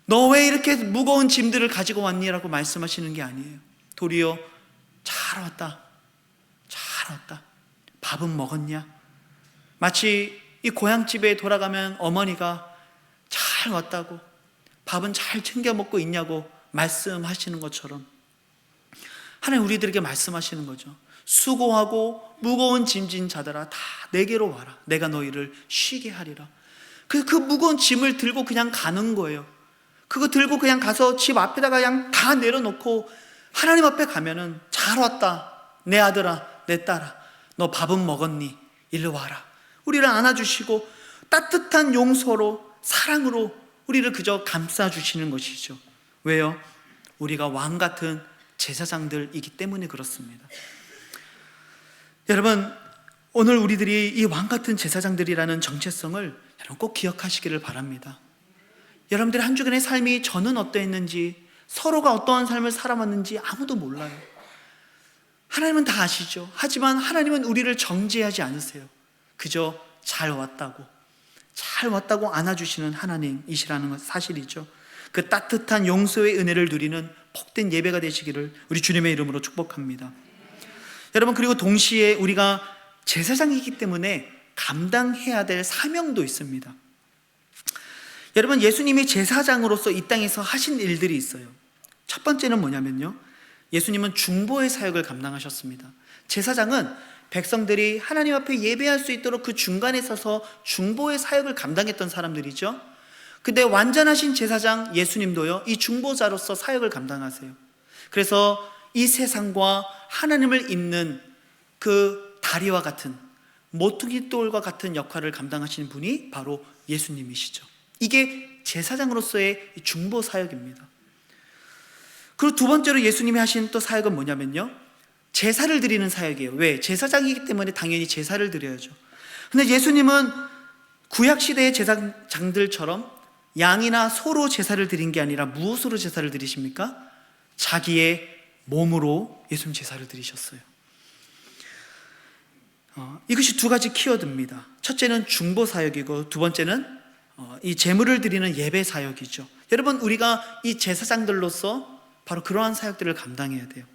너 왜 이렇게 무거운 짐들을 가지고 왔니? 라고 말씀하시는 게 아니에요. 도리어 잘 왔다, 잘 왔다, 밥은 먹었냐? 마치 이 고향집에 돌아가면 어머니가 잘 왔다고, 밥은 잘 챙겨 먹고 있냐고 말씀하시는 것처럼 하나님 우리들에게 말씀하시는 거죠. 수고하고 무거운 짐진 자들아 다 내게로 와라. 내가 너희를 쉬게 하리라. 그 무거운 짐을 들고 그냥 가는 거예요. 그거 들고 그냥 가서 집 앞에다가 그냥 다 내려놓고 하나님 앞에 가면은 잘 왔다, 내 아들아, 내 딸아, 너 밥은 먹었니? 일로 와라. 우리를 안아주시고 따뜻한 용서로, 사랑으로 우리를 그저 감싸주시는 것이죠. 왜요? 우리가 왕 같은 제사장들이기 때문에 그렇습니다. 여러분, 오늘 우리들이 이 왕 같은 제사장들이라는 정체성을 여러분 꼭 기억하시기를 바랍니다. 여러분들의 한 주간의 삶이 저는 어떠했는지, 서로가 어떠한 삶을 살아왔는지 아무도 몰라요. 하나님은 다 아시죠. 하지만 하나님은 우리를 정죄하지 않으세요. 그저 잘 왔다고 안아주시는 하나님이시라는 것 사실이죠. 그 따뜻한 용서의 은혜를 누리는 복된 예배가 되시기를 우리 주님의 이름으로 축복합니다. 여러분, 그리고 동시에 우리가 제사장이기 때문에 감당해야 될 사명도 있습니다. 여러분, 예수님이 제사장으로서 이 땅에서 하신 일들이 있어요. 첫 번째는 뭐냐면요, 예수님은 중보의 사역을 감당하셨습니다. 제사장은 백성들이 하나님 앞에 예배할 수 있도록 그 중간에 서서 중보의 사역을 감당했던 사람들이죠. 근데 완전하신 제사장 예수님도요, 이 중보자로서 사역을 감당하세요. 그래서 이 세상과 하나님을 잇는 그 다리와 같은, 모퉁이 돌과 같은 역할을 감당하시는 분이 바로 예수님이시죠. 이게 제사장으로서의 중보 사역입니다. 그리고 두 번째로 예수님이 하신 또 사역은 뭐냐면요, 제사를 드리는 사역이에요. 왜? 제사장이기 때문에 당연히 제사를 드려야죠. 근데 예수님은 구약시대의 제사장들처럼 양이나 소로 제사를 드린 게 아니라 무엇으로 제사를 드리십니까? 자기의 몸으로 예수님 제사를 드리셨어요. 이것이 두 가지 키워드입니다. 첫째는 중보 사역이고, 두 번째는 이 제물을 드리는 예배 사역이죠. 여러분, 우리가 이 제사장들로서 바로 그러한 사역들을 감당해야 돼요.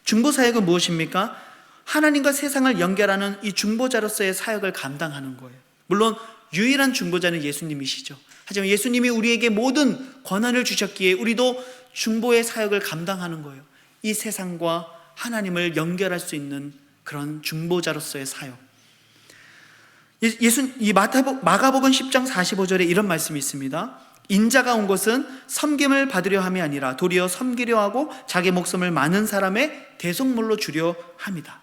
중보 사역은 무엇입니까? 하나님과 세상을 연결하는 이 중보자로서의 사역을 감당하는 거예요. 물론 유일한 중보자는 예수님이시죠. 하지만 예수님이 우리에게 모든 권한을 주셨기에 우리도 중보의 사역을 감당하는 거예요. 이 세상과 하나님을 연결할 수 있는 그런 중보자로서의 사역. 이 마가복음 10장 45절에 이런 말씀이 있습니다. 인자가 온 것은 섬김을 받으려 함이 아니라 도리어 섬기려 하고 자기 목숨을 많은 사람의 대속물로 주려 함이다.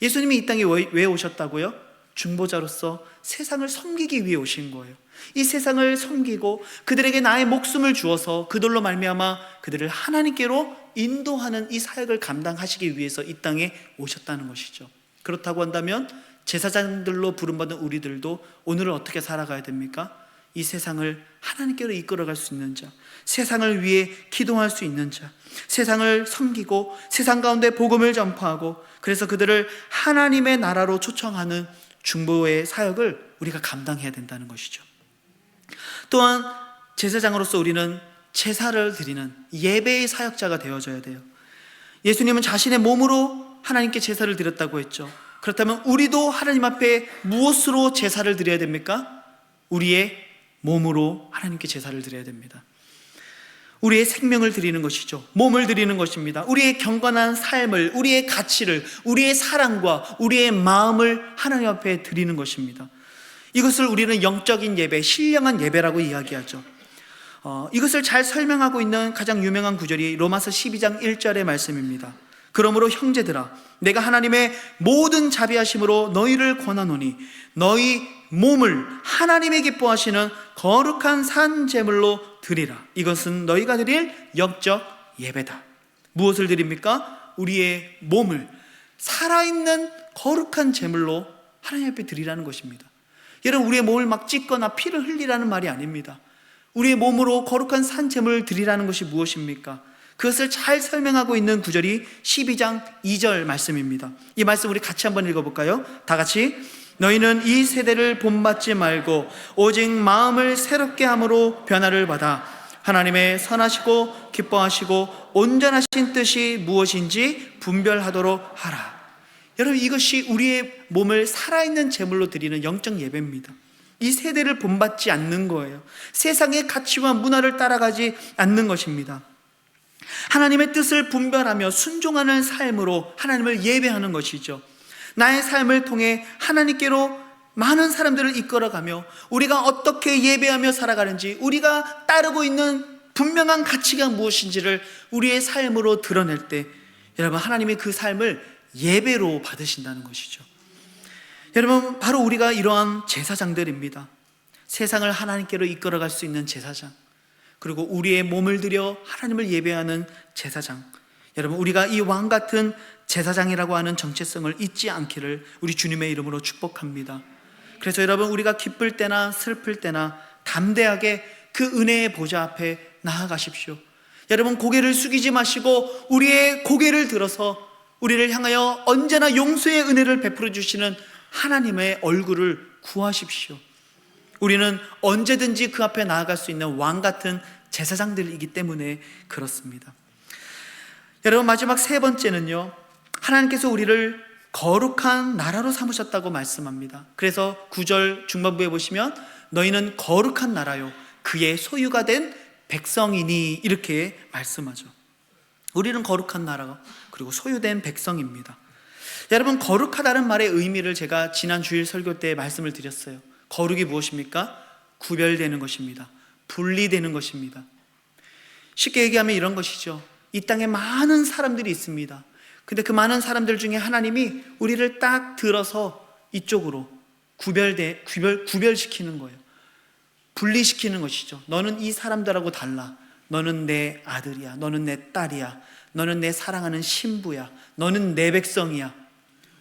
예수님이 이 땅에 왜 오셨다고요? 중보자로서 세상을 섬기기 위해 오신 거예요. 이 세상을 섬기고 그들에게 나의 목숨을 주어서 그들로 말미암아 그들을 하나님께로 인도하는 이 사역을 감당하시기 위해서 이 땅에 오셨다는 것이죠. 그렇다고 한다면 제사장들로 부름받은 우리들도 오늘을 어떻게 살아가야 됩니까? 이 세상을 하나님께로 이끌어갈 수 있는 자, 세상을 위해 기도할 수 있는 자, 세상을 섬기고 세상 가운데 복음을 전파하고 그래서 그들을 하나님의 나라로 초청하는 중보의 사역을 우리가 감당해야 된다는 것이죠. 또한 제사장으로서 우리는 제사를 드리는 예배의 사역자가 되어져야 돼요. 예수님은 자신의 몸으로 하나님께 제사를 드렸다고 했죠. 그렇다면 우리도 하나님 앞에 무엇으로 제사를 드려야 됩니까? 우리의 몸으로 하나님께 제사를 드려야 됩니다. 우리의 생명을 드리는 것이죠. 몸을 드리는 것입니다. 우리의 경건한 삶을, 우리의 가치를, 우리의 사랑과 우리의 마음을 하나님 앞에 드리는 것입니다. 이것을 우리는 영적인 예배, 신령한 예배라고 이야기하죠. 이것을 잘 설명하고 있는 가장 유명한 구절이 로마서 12장 1절의 말씀입니다. 그러므로 형제들아, 내가 하나님의 모든 자비하심으로 너희를 권하노니 너희 몸을 하나님의 기뻐하시는 거룩한 산 제물로 드리라. 이것은 너희가 드릴 영적 예배다. 무엇을 드립니까? 우리의 몸을 살아있는 거룩한 제물로 하나님 앞에 드리라는 것입니다. 여러분, 우리의 몸을 막 찢거나 피를 흘리라는 말이 아닙니다. 우리의 몸으로 거룩한 산 제물을 드리라는 것이 무엇입니까? 그것을 잘 설명하고 있는 구절이 12장 2절 말씀입니다. 이 말씀 우리 같이 한번 읽어볼까요? 다 같이. 너희는 이 세대를 본받지 말고 오직 마음을 새롭게 함으로 변화를 받아 하나님의 선하시고 기뻐하시고 온전하신 뜻이 무엇인지 분별하도록 하라. 여러분, 이것이 우리의 몸을 살아있는 제물로 드리는 영적 예배입니다. 이 세대를 본받지 않는 거예요. 세상의 가치와 문화를 따라가지 않는 것입니다. 하나님의 뜻을 분별하며 순종하는 삶으로 하나님을 예배하는 것이죠. 나의 삶을 통해 하나님께로 많은 사람들을 이끌어가며 우리가 어떻게 예배하며 살아가는지, 우리가 따르고 있는 분명한 가치가 무엇인지를 우리의 삶으로 드러낼 때 여러분, 하나님이 그 삶을 예배로 받으신다는 것이죠. 여러분, 바로 우리가 이러한 제사장들입니다. 세상을 하나님께로 이끌어갈 수 있는 제사장, 그리고 우리의 몸을 들여 하나님을 예배하는 제사장. 여러분, 우리가 이 왕 같은 제사장이라고 하는 정체성을 잊지 않기를 우리 주님의 이름으로 축복합니다. 그래서 여러분, 우리가 기쁠 때나 슬플 때나 담대하게 그 은혜의 보좌 앞에 나아가십시오. 여러분, 고개를 숙이지 마시고 우리의 고개를 들어서 우리를 향하여 언제나 용서의 은혜를 베풀어 주시는 하나님의 얼굴을 구하십시오. 우리는 언제든지 그 앞에 나아갈 수 있는 왕 같은 제사장들이기 때문에 그렇습니다. 여러분, 마지막 세 번째는요, 하나님께서 우리를 거룩한 나라로 삼으셨다고 말씀합니다. 그래서 9절 중반부에 보시면 너희는 거룩한 나라요 그의 소유가 된 백성이니 이렇게 말씀하죠. 우리는 거룩한 나라 그리고 소유된 백성입니다. 여러분, 거룩하다는 말의 의미를 제가 지난 주일 설교 때 말씀을 드렸어요. 거룩이 무엇입니까? 구별되는 것입니다. 분리되는 것입니다. 쉽게 얘기하면 이런 것이죠. 이 땅에 많은 사람들이 있습니다. 근데 그 많은 사람들 중에 하나님이 우리를 딱 들어서 이쪽으로 구별시키는 거예요. 분리시키는 것이죠. 너는 이 사람들하고 달라. 너는 내 아들이야. 너는 내 딸이야. 너는 내 사랑하는 신부야. 너는 내 백성이야.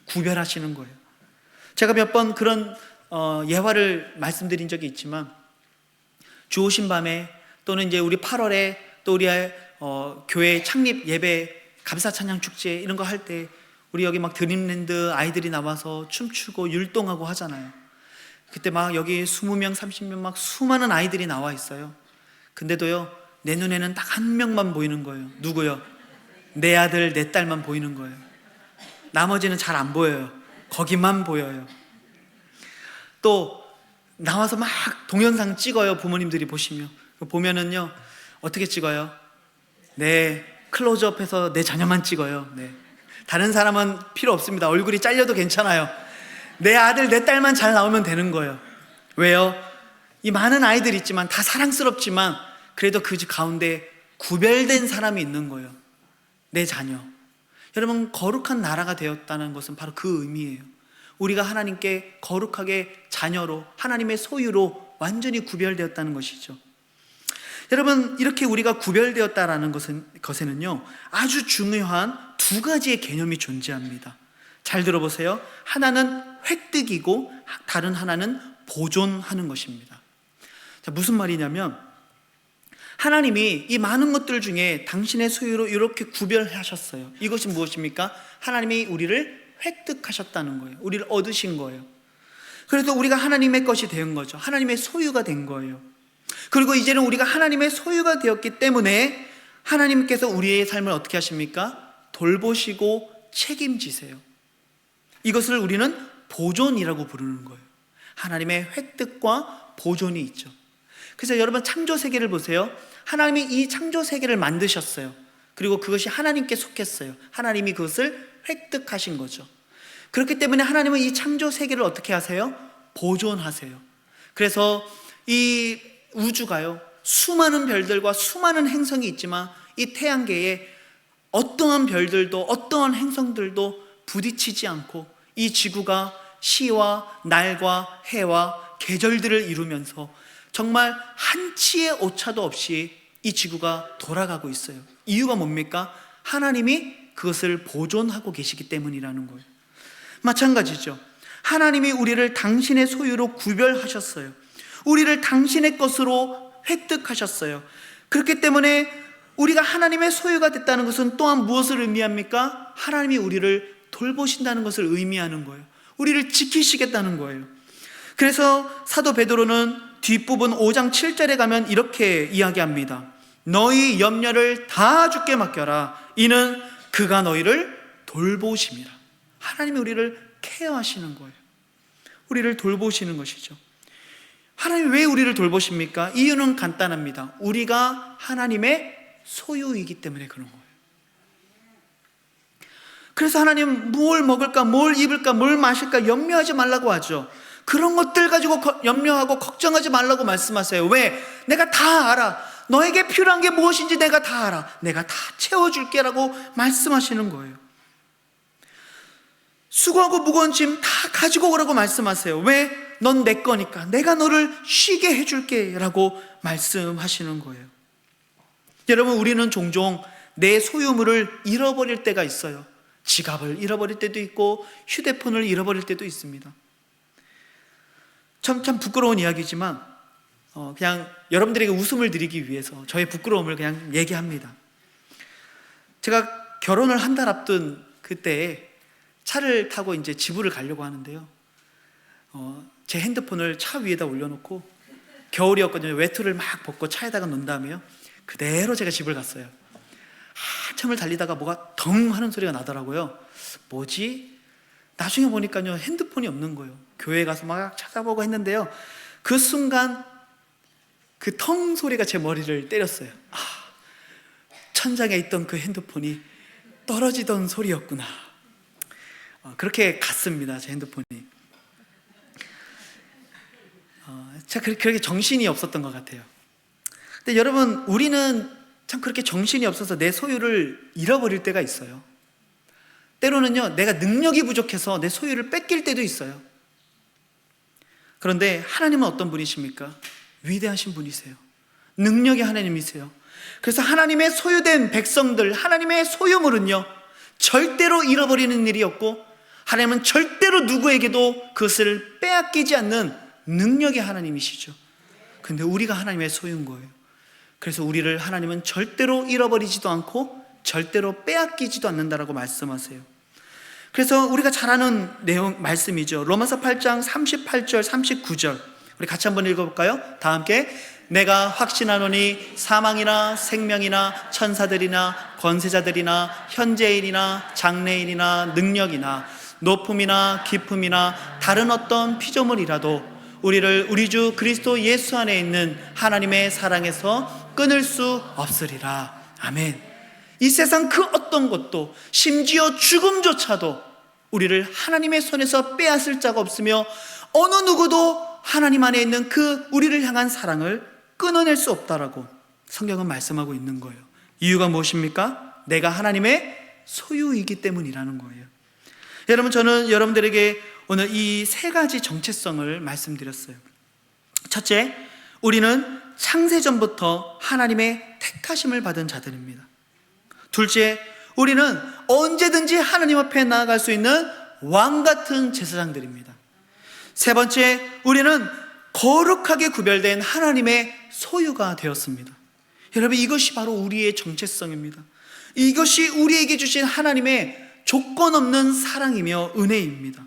구별하시는 거예요. 제가 몇 번 그런 예화를 말씀드린 적이 있지만, 주 오신 밤에 또는 이제 우리 8월에 또 우리 교회 창립 예배 감사 찬양 축제 이런 거 할 때 우리 여기 막 드림랜드 아이들이 나와서 춤추고 율동하고 하잖아요. 그때 막 여기 20명 30명 막 수많은 아이들이 나와 있어요. 근데도요, 내 눈에는 딱 한 명만 보이는 거예요. 누구요? 내 아들 내 딸만 보이는 거예요. 나머지는 잘 안 보여요. 거기만 보여요. 또 나와서 막 동영상 찍어요. 부모님들이 보면은요, 어떻게 찍어요? 네, 클로즈업해서 내 자녀만 찍어요. 네. 다른 사람은 필요 없습니다. 얼굴이 잘려도 괜찮아요. 내 아들 내 딸만 잘 나오면 되는 거예요. 왜요? 이 많은 아이들이 있지만 다 사랑스럽지만 그래도 그 가운데 구별된 사람이 있는 거예요. 내 자녀. 여러분, 거룩한 나라가 되었다는 것은 바로 그 의미예요. 우리가 하나님께 거룩하게 자녀로, 하나님의 소유로 완전히 구별되었다는 것이죠. 여러분, 이렇게 우리가 구별되었다라는 것에는요, 아주 중요한 두 가지의 개념이 존재합니다. 잘 들어보세요. 하나는 획득이고 다른 하나는 보존하는 것입니다. 자, 무슨 말이냐면, 하나님이 이 많은 것들 중에 당신의 소유로 이렇게 구별하셨어요. 이것이 무엇입니까? 하나님이 우리를 획득하셨다는 거예요. 우리를 얻으신 거예요. 그래서 우리가 하나님의 것이 된 거죠. 하나님의 소유가 된 거예요. 그리고 이제는 우리가 하나님의 소유가 되었기 때문에 하나님께서 우리의 삶을 어떻게 하십니까? 돌보시고 책임지세요. 이것을 우리는 보존이라고 부르는 거예요. 하나님의 획득과 보존이 있죠. 그래서 여러분, 창조 세계를 보세요. 하나님이 이 창조 세계를 만드셨어요. 그리고 그것이 하나님께 속했어요. 하나님이 그것을 획득하신 거죠. 그렇기 때문에 하나님은 이 창조 세계를 어떻게 하세요? 보존하세요. 그래서 이 우주가요, 수많은 별들과 수많은 행성이 있지만 이 태양계에 어떠한 별들도 어떠한 행성들도 부딪히지 않고 이 지구가 시와 날과 해와 계절들을 이루면서 정말 한치의 오차도 없이 이 지구가 돌아가고 있어요. 이유가 뭡니까? 하나님이 그것을 보존하고 계시기 때문이라는 거예요. 마찬가지죠. 하나님이 우리를 당신의 소유로 구별하셨어요. 우리를 당신의 것으로 획득하셨어요. 그렇기 때문에 우리가 하나님의 소유가 됐다는 것은 또한 무엇을 의미합니까? 하나님이 우리를 돌보신다는 것을 의미하는 거예요. 우리를 지키시겠다는 거예요. 그래서 사도 베드로는 뒷부분 5장 7절에 가면 이렇게 이야기합니다. 너희 염려를 다 주께 맡겨라. 이는 그가 너희를 돌보심이라. 하나님이 우리를 케어하시는 거예요. 우리를 돌보시는 것이죠. 하나님이 왜 우리를 돌보십니까? 이유는 간단합니다. 우리가 하나님의 소유이기 때문에 그런 거예요. 그래서 하나님 뭘 먹을까, 뭘 입을까, 뭘 마실까 염려하지 말라고 하죠. 그런 것들 가지고 염려하고 걱정하지 말라고 말씀하세요. 왜? 내가 다 알아. 너에게 필요한 게 무엇인지 내가 다 알아. 내가 다 채워줄게 라고 말씀하시는 거예요. 수고하고 무거운 짐 다 가지고 오라고 말씀하세요. 왜? 넌 내 거니까 내가 너를 쉬게 해줄게 라고 말씀하시는 거예요. 여러분, 우리는 종종 내 소유물을 잃어버릴 때가 있어요. 지갑을 잃어버릴 때도 있고 휴대폰을 잃어버릴 때도 있습니다. 참 부끄러운 이야기지만 그냥 여러분들에게 웃음을 드리기 위해서 저의 부끄러움을 그냥 얘기합니다. 제가 결혼을 한 달 앞둔 그때 차를 타고 이제 집으로 가려고 하는데요. 제 핸드폰을 차 위에다 올려놓고, 겨울이었거든요. 외투를 막 벗고 차에다가 놓은 다음에요, 그대로 제가 집을 갔어요. 한참을 달리다가 뭐가 덩 하는 소리가 나더라고요. 뭐지? 나중에 보니까요, 핸드폰이 없는 거예요. 교회 가서 막 찾아보고 했는데요, 그 순간 그 텅 소리가 제 머리를 때렸어요. 천장에 있던 그 핸드폰이 떨어지던 소리였구나. 그렇게 갔습니다, 제 핸드폰이. 그렇게 정신이 없었던 것 같아요. 근데 여러분, 우리는 참 그렇게 정신이 없어서 내 소유를 잃어버릴 때가 있어요. 때로는요, 내가 능력이 부족해서 내 소유를 뺏길 때도 있어요. 그런데 하나님은 어떤 분이십니까? 위대하신 분이세요. 능력의 하나님이세요. 그래서 하나님의 소유된 백성들, 하나님의 소유물은요, 절대로 잃어버리는 일이 없고, 하나님은 절대로 누구에게도 그것을 빼앗기지 않는 능력의 하나님이시죠. 근데 우리가 하나님의 소유인 거예요. 그래서 우리를 하나님은 절대로 잃어버리지도 않고 절대로 빼앗기지도 않는다라고 말씀하세요. 그래서 우리가 잘 아는 내용 말씀이죠. 로마서 8장 38절 39절 우리 같이 한번 읽어볼까요? 다 함께. 내가 확신하노니 사망이나 생명이나 천사들이나 권세자들이나 현재일이나 장래일이나 능력이나 높음이나 깊음이나 다른 어떤 피조물이라도 우리를 우리 주 그리스도 예수 안에 있는 하나님의 사랑에서 끊을 수 없으리라. 아멘. 이 세상 그 어떤 것도, 심지어 죽음조차도 우리를 하나님의 손에서 빼앗을 자가 없으며, 어느 누구도 하나님 안에 있는 그 우리를 향한 사랑을 끊어낼 수 없다라고 성경은 말씀하고 있는 거예요. 이유가 무엇입니까? 내가 하나님의 소유이기 때문이라는 거예요. 여러분, 저는 여러분들에게 오늘 이 세 가지 정체성을 말씀드렸어요. 첫째, 우리는 창세전부터 하나님의 택하심을 받은 자들입니다. 둘째, 우리는 언제든지 하나님 앞에 나아갈 수 있는 왕같은 제사장들입니다. 세 번째, 우리는 거룩하게 구별된 하나님의 소유가 되었습니다. 여러분, 이것이 바로 우리의 정체성입니다. 이것이 우리에게 주신 하나님의 조건 없는 사랑이며 은혜입니다.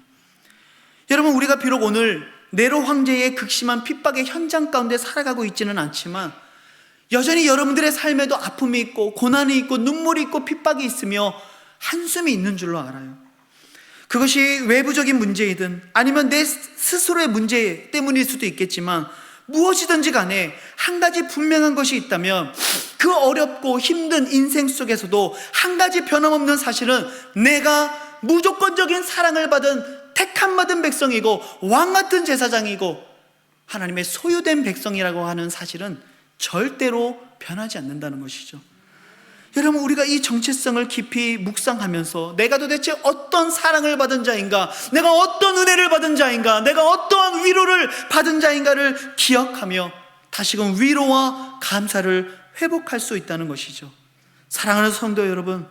여러분, 우리가 비록 오늘 네로 황제의 극심한 핍박의 현장 가운데 살아가고 있지는 않지만 여전히 여러분들의 삶에도 아픔이 있고 고난이 있고 눈물이 있고 핍박이 있으며 한숨이 있는 줄로 알아요. 그것이 외부적인 문제이든 아니면 내 스스로의 문제 때문일 수도 있겠지만 무엇이든지 간에 한 가지 분명한 것이 있다면 그 어렵고 힘든 인생 속에서도 한 가지 변함없는 사실은 내가 무조건적인 사랑을 받은 택함 받은 백성이고 왕같은 제사장이고 하나님의 소유된 백성이라고 하는 사실은 절대로 변하지 않는다는 것이죠. 여러분, 우리가 이 정체성을 깊이 묵상하면서 내가 도대체 어떤 사랑을 받은 자인가, 내가 어떤 은혜를 받은 자인가, 내가 어떠한 위로를 받은 자인가를 기억하며 다시금 위로와 감사를 회복할 수 있다는 것이죠. 사랑하는 성도 여러분,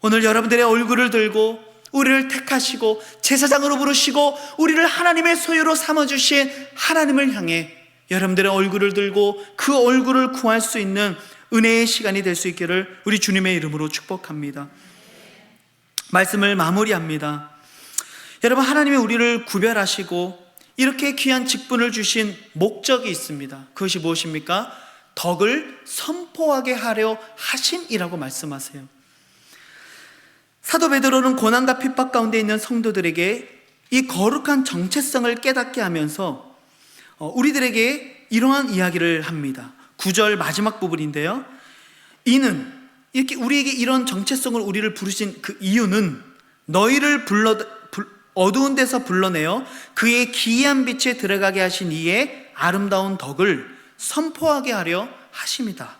오늘 여러분들의 얼굴을 들고 우리를 택하시고 제사장으로 부르시고 우리를 하나님의 소유로 삼아주신 하나님을 향해 여러분들의 얼굴을 들고 그 얼굴을 구할 수 있는 은혜의 시간이 될 수 있기를 우리 주님의 이름으로 축복합니다. 말씀을 마무리합니다. 여러분, 하나님이 우리를 구별하시고 이렇게 귀한 직분을 주신 목적이 있습니다. 그것이 무엇입니까? 덕을 선포하게 하려 하심이라고 말씀하세요. 사도 베드로는 고난과 핍박 가운데 있는 성도들에게 이 거룩한 정체성을 깨닫게 하면서 우리들에게 이러한 이야기를 합니다. 9절 마지막 부분인데요, 이는, 이렇게 우리에게 이런 정체성을 우리를 부르신 그 이유는 너희를 어두운 데서 불러내어 그의 기이한 빛에 들어가게 하신 이의 아름다운 덕을 선포하게 하려 하심이다.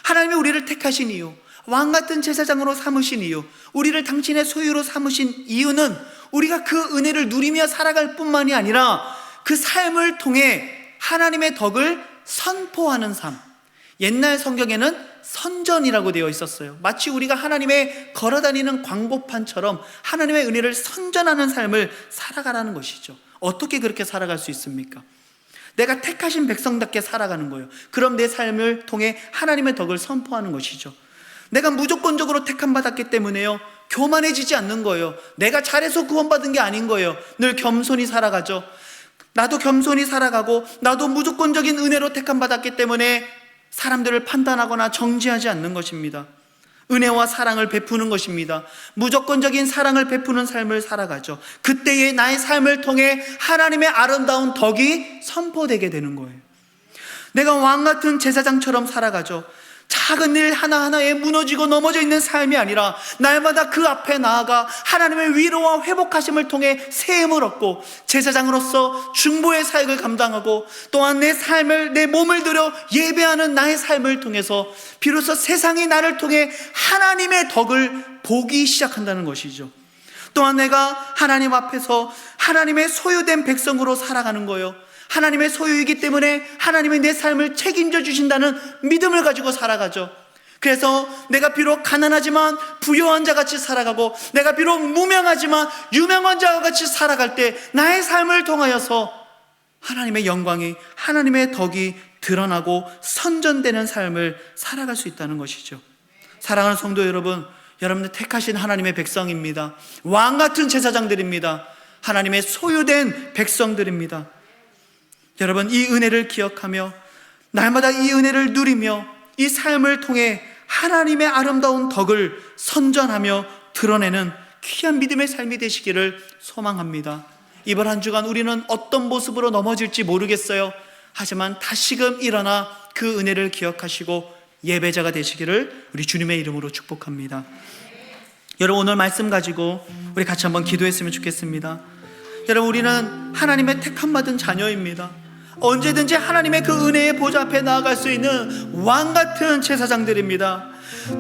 하나님이 우리를 택하신 이유, 왕같은 제사장으로 삼으신 이유, 우리를 당신의 소유로 삼으신 이유는 우리가 그 은혜를 누리며 살아갈 뿐만이 아니라 그 삶을 통해 하나님의 덕을 선포하는 삶. 옛날 성경에는 선전이라고 되어 있었어요. 마치 우리가 하나님의 걸어다니는 광고판처럼 하나님의 은혜를 선전하는 삶을 살아가라는 것이죠. 어떻게 그렇게 살아갈 수 있습니까? 내가 택하신 백성답게 살아가는 거예요. 그럼 내 삶을 통해 하나님의 덕을 선포하는 것이죠. 내가 무조건적으로 택함 받았기 때문에요, 교만해지지 않는 거예요. 내가 잘해서 구원받은 게 아닌 거예요. 늘 겸손히 살아가죠. 나도 겸손히 살아가고 나도 무조건적인 은혜로 택함 받았기 때문에 사람들을 판단하거나 정죄하지 않는 것입니다. 은혜와 사랑을 베푸는 것입니다. 무조건적인 사랑을 베푸는 삶을 살아가죠. 그때의 나의 삶을 통해 하나님의 아름다운 덕이 선포되게 되는 거예요. 내가 왕같은 제사장처럼 살아가죠. 작은 일 하나하나에 무너지고 넘어져 있는 삶이 아니라 날마다 그 앞에 나아가 하나님의 위로와 회복하심을 통해 세움을 얻고 제사장으로서 중보의 사역을 감당하고 또한 내 삶을, 내 몸을 들여 예배하는 나의 삶을 통해서 비로소 세상이 나를 통해 하나님의 덕을 보기 시작한다는 것이죠. 또한 내가 하나님 앞에서 하나님의 소유된 백성으로 살아가는 거예요. 하나님의 소유이기 때문에 하나님이 내 삶을 책임져 주신다는 믿음을 가지고 살아가죠. 그래서 내가 비록 가난하지만 부유한 자같이 살아가고 내가 비록 무명하지만 유명한 자와 같이 살아갈 때 나의 삶을 통하여서 하나님의 영광이, 하나님의 덕이 드러나고 선전되는 삶을 살아갈 수 있다는 것이죠. 사랑하는 성도 여러분, 여러분들 택하신 하나님의 백성입니다. 왕같은 제사장들입니다. 하나님의 소유된 백성들입니다. 여러분, 이 은혜를 기억하며 날마다 이 은혜를 누리며 이 삶을 통해 하나님의 아름다운 덕을 선전하며 드러내는 귀한 믿음의 삶이 되시기를 소망합니다. 이번 한 주간 우리는 어떤 모습으로 넘어질지 모르겠어요. 하지만 다시금 일어나 그 은혜를 기억하시고 예배자가 되시기를 우리 주님의 이름으로 축복합니다. 여러분, 오늘 말씀 가지고 우리 같이 한번 기도했으면 좋겠습니다. 여러분, 우리는 하나님의 택함받은 자녀입니다. 언제든지 하나님의 그 은혜의 보좌 앞에 나아갈 수 있는 왕같은 제사장들입니다.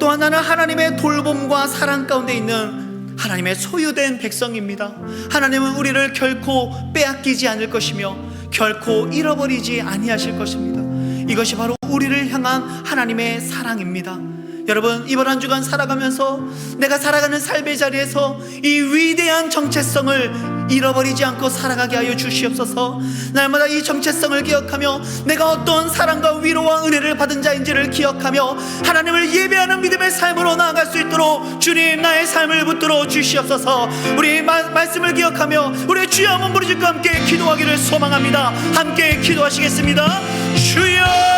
또한 나는 하나님의 돌봄과 사랑 가운데 있는 하나님의 소유된 백성입니다. 하나님은 우리를 결코 빼앗기지 않을 것이며 결코 잃어버리지 아니하실 것입니다. 이것이 바로 우리를 향한 하나님의 사랑입니다. 여러분, 이번 한 주간 살아가면서 내가 살아가는 삶의 자리에서 이 위대한 정체성을 잃어버리지 않고 살아가게 하여 주시옵소서. 날마다 이 정체성을 기억하며 내가 어떤 사랑과 위로와 은혜를 받은 자인지를 기억하며 하나님을 예배하는 믿음의 삶으로 나아갈 수 있도록 주님, 나의 삶을 붙들어 주시옵소서. 우리 말씀을 기억하며 우리의 주여 한번 부르짖고 함께 기도하기를 소망합니다. 함께 기도하시겠습니다. 주여.